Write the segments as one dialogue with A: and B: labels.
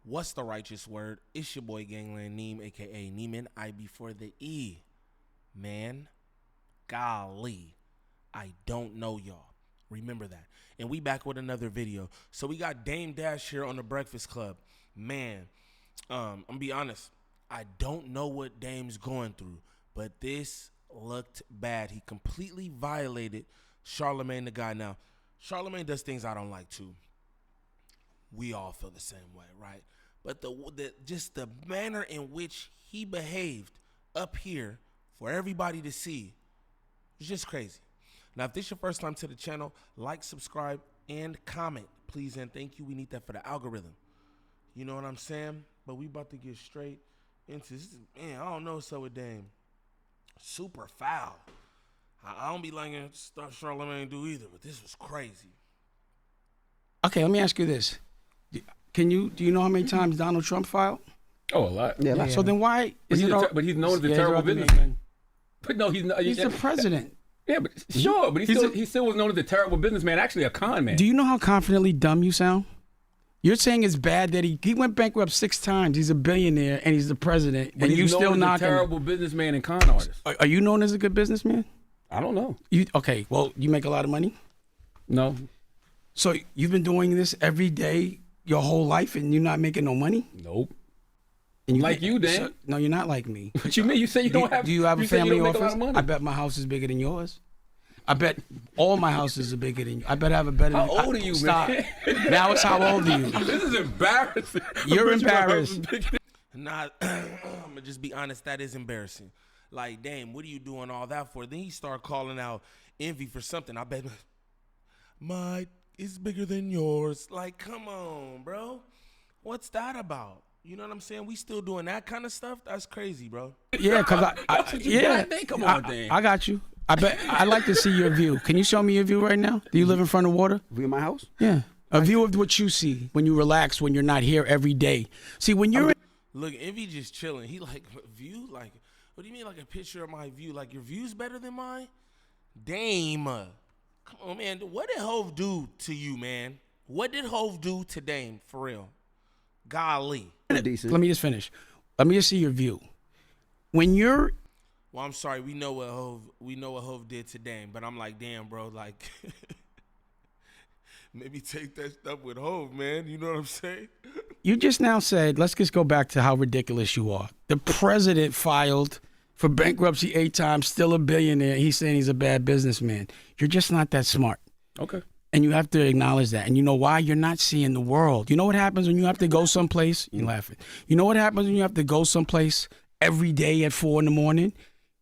A: What's the righteous word? It's your boy Gangland Neem, aka Neiman. I before the E. Man, golly, I don't know y'all. Remember that. And we back with another video. So we got Dame Dash here on the Breakfast Club. Man, I'm gonna be honest. I don't know what Dame's going through, but this looked bad. He completely violated Charlamagne the guy. Now, Charlamagne does things I don't like too. We all feel the same way, right? But just the manner in which he behaved up here for everybody to see was just crazy. Now, if this is your first time to the channel, like, subscribe, and comment, please and thank you. We need that for the algorithm. You know what I'm saying? But we about to get straight into this. Man, I don't know what's up with Dame. Super foul. I don't be liking stuff Charlamagne do either, but this was crazy.
B: Okay, let me ask you this. Do you know how many times Donald Trump filed?
C: Oh, a lot.
B: Yeah. So then why is
C: but he's known as a terrible businessman. But no, he's not.
B: He's the president.
C: Yeah, but sure, but he still was known as a terrible businessman. Actually, a con man.
B: Do you know how confidently dumb you sound? You're saying it's bad that he went bankrupt 6 times. He's a billionaire and he's the president,
C: but
B: and you still
C: not a terrible businessman and con artist.
B: Are you known as a good businessman?
C: I don't know.
B: Okay, well, you make a lot of money?
C: No.
B: So you've been doing this every day your whole life and you're not making no money?
C: Nope.
B: And
C: you, Dan?
B: So, no, you're not like me.
C: What you mean? You say you don't have.
B: Do you have a family office?
C: A
B: I bet my house is bigger than yours. I bet all my houses are bigger than you. I bet I have a better.
C: How old are you,
B: stop.
C: Man?
B: Now it's how old are you?
C: This is embarrassing.
B: You're embarrassed.
A: Nah, I'm gonna just be honest. That is embarrassing. Like, damn, what are you doing all that for? Then he start calling out Envy for something. I bet my is bigger than yours. Like, come on, bro. What's that about? You know what I'm saying? We still doing that kind of stuff? That's crazy, bro.
B: Yeah, because
C: come on, Dan.
B: I got you. I bet I'd like to see your view. Can you show me your view right now? Do you live in front of water?
D: View of my house?
B: Yeah. A view of what you see when you relax, when you're not here every day. See, when you're
A: look, Envy just chilling. He like, view? Like, what do you mean like a picture of my view? Like, your view's better than mine? Dame. Come on, man. What did Hove do to you, man? What did Hove do to Dame, for real? Golly.
D: Decent.
B: Let me just finish. Let me just see your view. When you're...
A: Well, I'm sorry. We know what Hove did to Dame, but I'm like, damn, bro. Like, maybe take that stuff with Hove, man. You know what I'm saying?
B: You just now said, let's just go back to how ridiculous you are. The president filed for bankruptcy 8 times, still a billionaire. He's saying he's a bad businessman. You're just not that smart.
C: Okay.
B: And you have to acknowledge that. And you know why? You're not seeing the world. You know what happens when you have to go someplace? You're laughing. You know what happens when you have to go someplace every day at 4 in the morning?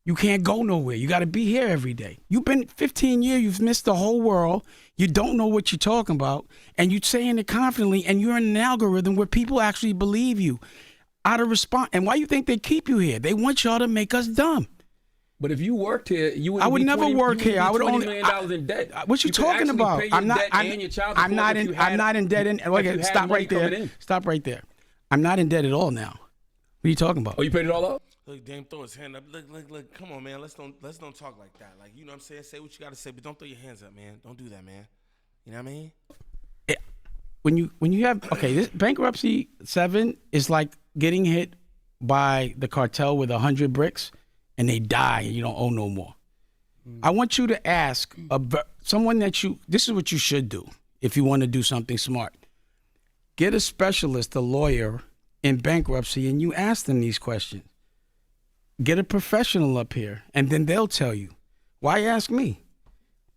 B: You can't go nowhere. You got to be here every day. You've been 15 years. You've missed the whole world. You don't know what you're talking about. And you're saying it confidently. And you're in an algorithm where people actually believe you out of response. And why you think they keep you here? They want y'all to make us dumb.
C: But if you worked here, you would.
B: I would never work here. I would only
C: $20 million in debt.
B: What you talking about? I'm not in debt. Okay, stop right there. Stop right there. I'm not in debt at all now. What are you talking about?
C: Oh, you paid it all up?
A: Look, Dame, throw his hand up. Look. Come on, man. Let's don't talk like that. Like, you know what I'm saying? Say what you gotta say, but don't throw your hands up, man. Don't do that, man. You know what I mean?
B: Yeah. When you have this bankruptcy 7 is like getting hit by the cartel with 100 bricks. And they die and you don't owe no more. I want you to ask someone this is what you should do if you want to do something smart. Get a specialist, a lawyer in bankruptcy, and you ask them these questions. Get a professional up here, and then they'll tell you. Why ask me?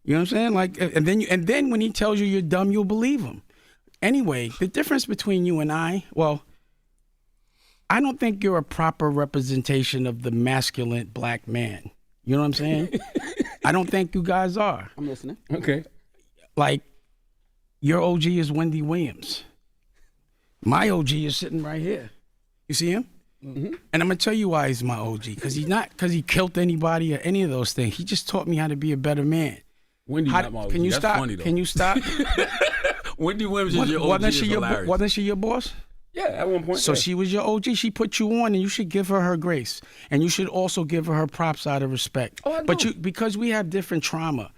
B: You know what I'm saying? Like, and then when he tells you you're dumb, you'll believe him. Anyway, the difference between you and I don't think you're a proper representation of the masculine black man. You know what I'm saying? I don't think you guys are.
D: I'm listening.
C: Okay.
B: Like, your OG is Wendy Williams. My OG is sitting right here. You see him? Mm-hmm. And I'm going to tell you why he's my OG. Because he killed anybody or any of those things. He just taught me how to be a better man.
C: Wendy not my OG.
B: Can you
C: That's
B: stop?
C: Funny, though.
B: Can you stop?
C: Wendy Williams is your OG.
B: Wasn't she your boss?
C: Yeah, at one point.
B: So she was your OG. She put you on, and you should give her grace, and you should also give her props out of respect.
C: Oh, I know.
B: But because we have different trauma,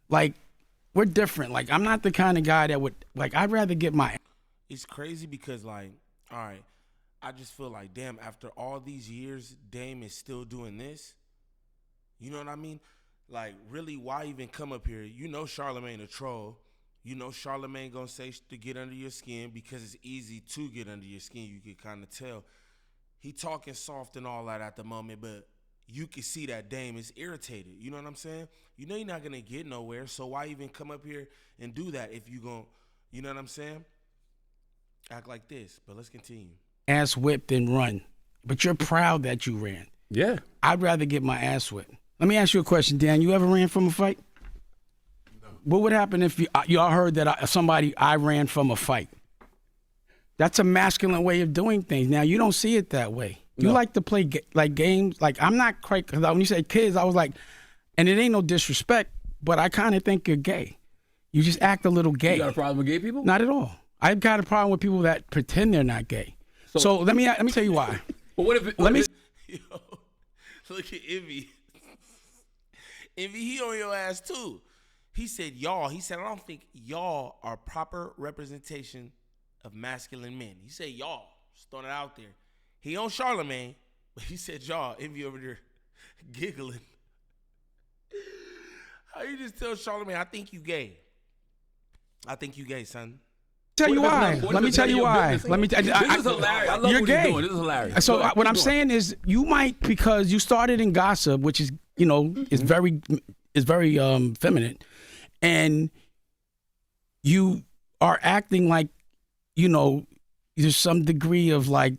B: like we're different. Like I'm not the kind of guy that would like. I'd rather get my.
A: It's crazy because like all right, I just feel like, damn, after all these years, Dame is still doing this. You know what I mean? Like, really, why even come up here? You know Charlamagne a troll. You know Charlamagne gonna say to get under your skin because it's easy to get under your skin. You can kind of tell. He talking soft and all that at the moment, but you can see that Dame is irritated. You know what I'm saying? You know you're not gonna get nowhere, so why even come up here and do that if you gon', you know what I'm saying? Act like this, but let's continue.
B: Ass whipped and run, but you're proud that you ran.
C: Yeah.
B: I'd rather get my ass whipped. Let me ask you a question, Dan. You ever ran from a fight? No. What would happen if y'all heard that I ran from a fight? That's a masculine way of doing things. Now, you don't see it that way. You like to play like games. Like, I'm not quite, because when you say kids, I was like, and it ain't no disrespect, but I kind of think you're gay. You just act a little gay.
C: You got a problem with gay people?
B: Not at all. I've got a problem with people that pretend they're not gay. So let me tell you why.
C: But what if
A: Yo, look at Envy. Envy, he on your ass too. He said y'all. He said, I don't think y'all are proper representation of masculine men. He said y'all. Just throwing it out there. He on Charlamagne, but he said y'all. Envy over there giggling. How you just tell Charlamagne, I think you gay? I think you gay, son.
B: Tell you why. Let me tell you why.
C: This is hilarious. I love
B: you're
C: what
B: gay.
C: he's doing. This is hilarious.
B: So what I'm saying is, you might, because you started in gossip, which is, you know, is very feminine, and you are acting like, you know, there's some degree of like,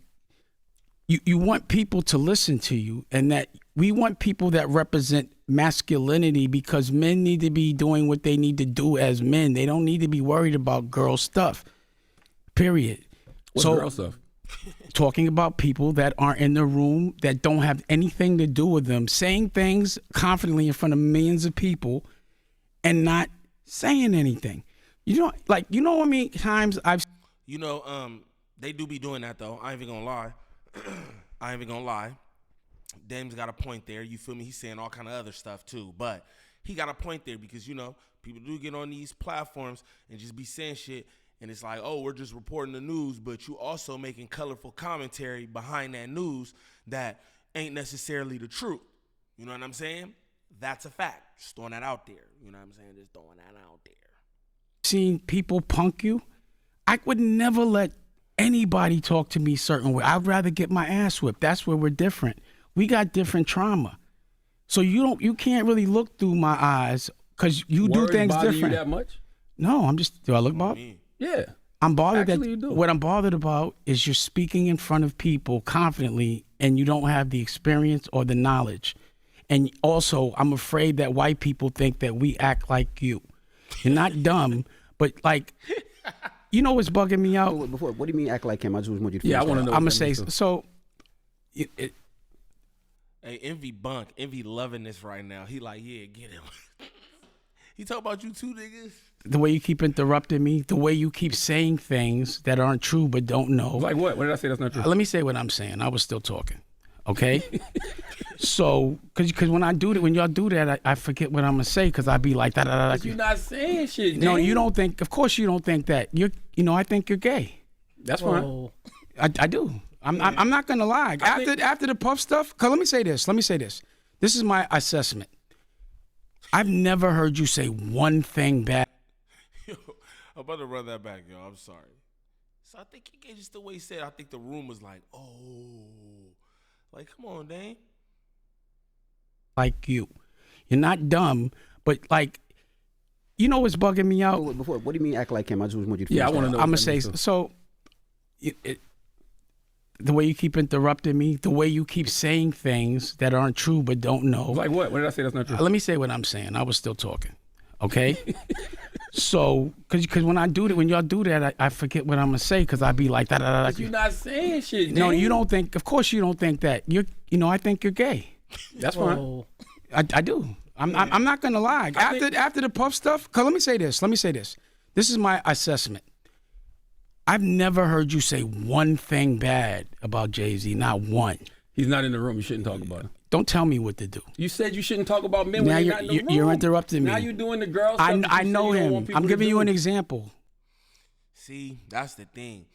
B: you want people to listen to you, and that we want people that represent masculinity, because men need to be doing what they need to do as men. They don't need to be worried about girl stuff. Period.
C: What's girl stuff?
B: Talking about people that aren't in the room, that don't have anything to do with them, saying things confidently in front of millions of people and not saying anything. You know, like, you know how many times I've...
A: You know, they do be doing that, though. I ain't even gonna lie. I ain't even gonna lie. Dame's got a point there. You feel me? He's saying all kind of other stuff, too. But he got a point there because, you know, people do get on these platforms and just be saying shit. And it's like, oh, we're just reporting the news, but you also making colorful commentary behind that news that ain't necessarily the truth. You know what I'm saying? That's a fact. Just throwing that out there. You know what I'm saying? Just throwing that out there.
B: Seeing people punk you, I would never let anybody talk to me a certain way. I'd rather get my ass whipped. That's where we're different. We got different trauma. So you can't really look through my eyes because you do things different.
C: You that much?
B: No, do I look bothered?
C: Yeah.
B: I'm bothered
C: Actually, you do.
B: What I'm bothered about is you're speaking in front of people confidently and you don't have the experience or the knowledge. And also, I'm afraid that white people think that we act like you. You're not dumb, but like, you know what's bugging me out?
D: Before, what do you mean act like him? I just want you to.
C: Yeah, I want to know.
B: I'm gonna say so.
A: Hey, Envy loving this right now. He like, yeah, get him. He talk about you too, niggas.
B: The way you keep interrupting me, the way you keep saying things that aren't true but don't know.
C: Like what? What did I say that's not true?
B: Let me say what I'm saying. I was still talking. Okay? So, because when y'all do that, I forget what I'm going to say because I be like, that.
C: You're not saying shit,
B: No, you don't think, of course you don't think that. I think you're gay.
C: That's fine.
B: I do. I'm not going to lie. After the Puff stuff, because let me say this. This is my assessment. I've never heard you say one thing bad.
A: Yo, I'm about to run that back, yo. I'm sorry. So I think he gave just the way he said. I think the room was like, oh, like come on, Dane.
B: Like you, you're not dumb, but like, you know what's bugging me out?
D: Before, what do you mean act like him? I just want you to.
C: Yeah, I want to know.
B: I'm gonna say so. The way you keep interrupting me, the way you keep saying things that aren't true but don't know.
C: Like what? What did I say that's not true?
B: Let me say what I'm saying. I was still talking. Okay? So, because when y'all do that, I forget what I'm going to say because I be like, that.
C: You're not saying shit,
B: No, you don't think, of course you don't think that. I think you're gay.
C: That's fine.
B: I do. I'm not going to lie. After the Puff stuff, because let me say this. This is my assessment. I've never heard you say one thing bad about Jay-Z, not one.
C: He's not in the room. You shouldn't talk about him.
B: Don't tell me what to do.
C: You said you shouldn't talk about men when they're not in the room.
B: You're interrupting me.
C: Now you're doing the girl stuff.
B: I know him. I'm giving you an example.
A: See, that's the thing.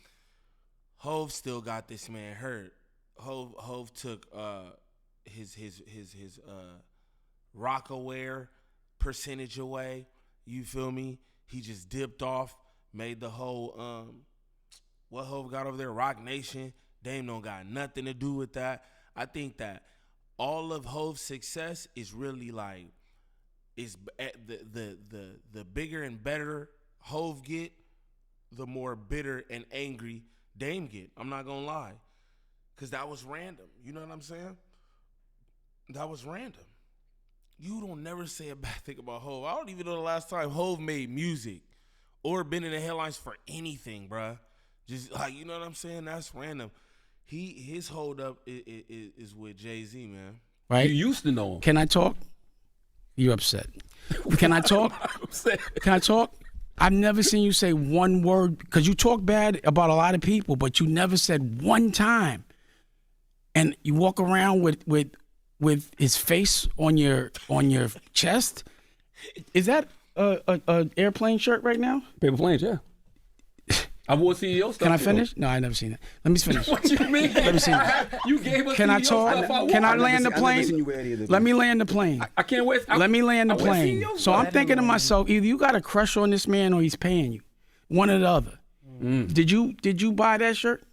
A: Hove still got this man hurt. Hove took his Rockaware percentage away. You feel me? He just dipped off, made the whole what Hove got over there, Rock Nation. Dame don't got nothing to do with that. I think that all of Hove's success is really like is the bigger and better Hove get, the more bitter and angry Dame get. I'm not gonna lie. Cause that was random. You know what I'm saying? That was random. You don't never say a bad thing about Hove. I don't even know the last time Hove made music or been in the headlines for anything, bruh. Just like, you know what I'm saying? That's random. His hold up is with Jay-Z, man.
B: Right?
C: You used to know him.
B: Can I talk? You upset. Can I talk? Can I talk? I've never seen you say one word, because you talk bad about a lot of people, but you never said one time. And you walk around with his face on your chest. Is that a airplane shirt right now?
C: Paper planes, yeah. I wore CEO stuff.
B: Can I finish? No, I never seen it. Let me finish.
C: What you mean?
B: Let me see.
C: You gave us
B: Can I
C: CEO
B: talk?
C: stuff.
B: Can I land the
D: I've never seen you
B: plane?
D: wear any of this.
B: Let me land the plane.
C: I can't wait.
B: Let me land the
C: I wear
B: plane.
C: CEO
B: So
C: stuff.
B: I'm thinking to myself, either you got a crush on this man or he's paying you. One or the other. Did you buy that shirt?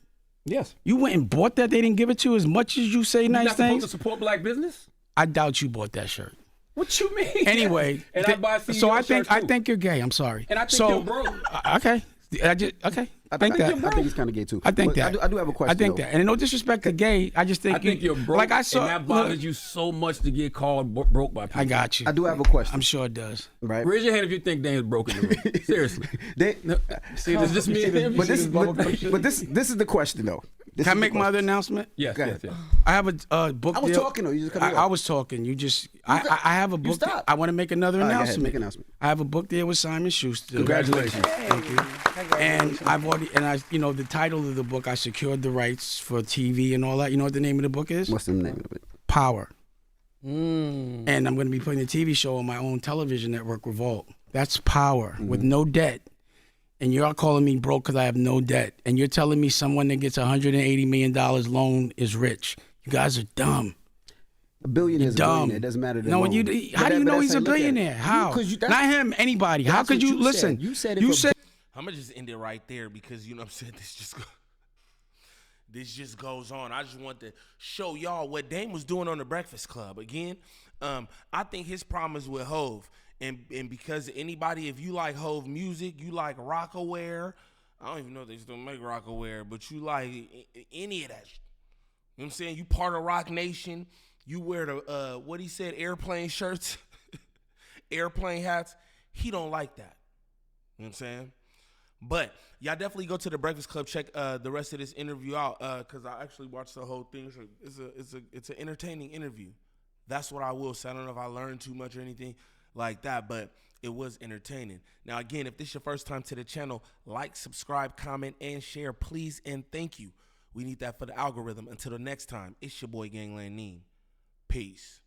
C: Yes.
B: You went and bought that? They didn't give it to you as much as you say
C: You're
B: nice
C: not supposed
B: things?
C: to support black business?
B: I doubt you bought that shirt.
C: What you mean?
B: Anyway,
C: and I buy CEO
B: so I
C: shirts too.
B: think you're gay. I'm sorry.
C: And I think
B: so,
C: you're broke.
B: Okay. I think that.
D: I think he's kind of gay too.
B: I think
D: But
B: that.
D: I do have a question.
B: I think
D: though.
B: that. And no disrespect to gay, I just think
C: I think you're broke.
B: Like I saw,
C: and that bothers
B: look,
C: you so much to get called broke by people.
B: I got you.
D: I do have a question.
B: I'm sure it does.
D: Right.
C: Raise your hand if you think Dame's broke in the room. Seriously.
D: See,
C: It's just me and him.
D: but this is the question though. This
B: Can I
D: is the
B: make my
D: question.
B: other announcement?
C: Yes,
D: Go
C: yes,
D: ahead.
C: yes.
B: I have a book
D: I was
B: deal.
D: talking though. You just cut me off.
B: I was talking. You just. I have a book.
D: stopped.
B: I want to make another
D: All right, go ahead,
B: announcement.
D: make an announcement.
B: I have a book deal with Simon Schuster.
C: Congratulations.
B: Thank you. And I've already, the title of the book, I secured the rights for TV and all that. You know what the name of the book is?
D: What's the name of it?
B: Power. And I'm going to be putting a TV show on my own television network, Revolt. That's Power with no debt. And you're calling me broke because I have no debt. And you're telling me someone that gets $180 million loan is rich. You guys are dumb.
D: A billionaire is a
B: Dumb.
D: billionaire. It doesn't matter.
B: No, how do you know he's a billionaire? How?
D: Because
B: Not him, anybody. How
D: That's
B: could
D: what
B: you
D: you
B: listen?
D: said. You said it
B: You
D: for-
B: said
A: I'm gonna just end it right there because you know what I'm saying. This just goes on. I just want to show y'all what Dame was doing on the Breakfast Club. Again, I think his problem is with Hove. And because anybody, if you like Hove music, you like Rockaware. I don't even know if they still make Rockaware, but you like any of that shit. You know what I'm saying? You part of Rock Nation. You wear the, what he said, airplane shirts, airplane hats. He don't like that. You know what I'm saying? But y'all definitely go to the Breakfast Club. Check the rest of this interview out because I actually watched the whole thing. It's an entertaining interview. That's what I will say. I don't know if I learned too much or anything like that, but it was entertaining. Now, again, if this is your first time to the channel, like, subscribe, comment, and share, please, and thank you. We need that for the algorithm. Until the next time, it's your boy Gangland Neem. Peace.